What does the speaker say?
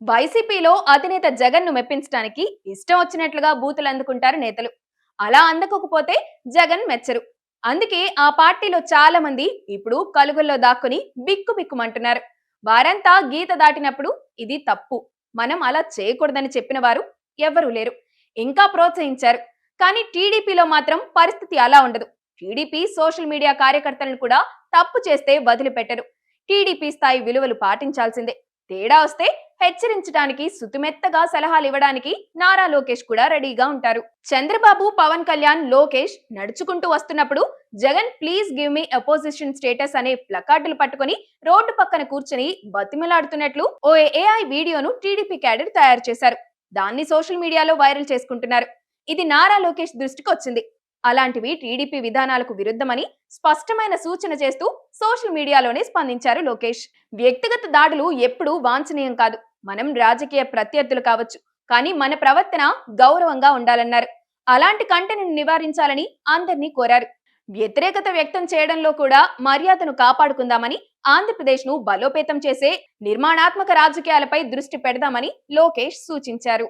వైసీపీలో అధినేత జగన్ ను మెప్పించడానికి ఇష్టం వచ్చినట్లుగా బూతులు అందుకుంటారు నేతలు. అలా అందకపోతే జగన్ మెచ్చరు. అందుకే ఆ పార్టీలో చాలా మంది ఇప్పుడు కలుగుల్లో దాక్కుని బిక్కుబిక్కుమంటున్నారు. వారంతా గీత దాటినప్పుడు ఇది తప్పు, మనం అలా చేయకూడదని చెప్పిన వారు ఎవ్వరూ లేరు. ఇంకా ప్రోత్సహించారు. కానీ టీడీపీలో మాత్రం పరిస్థితి అలా ఉండదు. టీడీపీ సోషల్ మీడియా కార్యకర్తలను కూడా తప్పు చేస్తే వదిలిపెట్టరు. టీడీపీ స్థాయి విలువలు పాటించాల్సిందే. తేడా వస్తే హెచ్చరించడానికి, సుతిమెత్తగా సలహాలు ఇవ్వడానికి నారా లోకేష్ కూడా రెడీగా ఉంటారు. చంద్రబాబు, పవన్ కళ్యాణ్, లోకేష్ నడుచుకుంటూ వస్తున్నప్పుడు Jagan please give me opposition status అనే ప్లకార్డులు పట్టుకుని రోడ్డు పక్కన కూర్చుని బతిమలాడుతున్నట్లు ఓ ఏఐ వీడియోను టీడీపీ క్యాడర్ తయారు చేశారు. దాన్ని సోషల్ మీడియాలో వైరల్ చేసుకుంటున్నారు. ఇది నారా లోకేష్ దృష్టికి వచ్చింది. అలాంటివి టీడీపీ విధానాలకు విరుద్ధమని స్పష్టమైన సూచన చేస్తూ సోషల్ మీడియాలోనే స్పందించారు లోకేష్. వ్యక్తిగత దాడులు ఎప్పుడూ వాంఛనీయం కాదు. మనం రాజకీయ ప్రత్యర్థులు కావచ్చు, కానీ మన ప్రవర్తన గౌరవంగా ఉండాలన్నారు. అలాంటి కంటెంట్ను నివారించాలని అందరినీ కోరారు. వ్యతిరేకత వ్యక్తం చేయడంలో కూడా మర్యాదను కాపాడుకుందామని, ఆంధ్రప్రదేశ్ ను బలోపేతం చేసే నిర్మాణాత్మక రాజకీయాలపై దృష్టి పెడదామని లోకేష్ సూచించారు.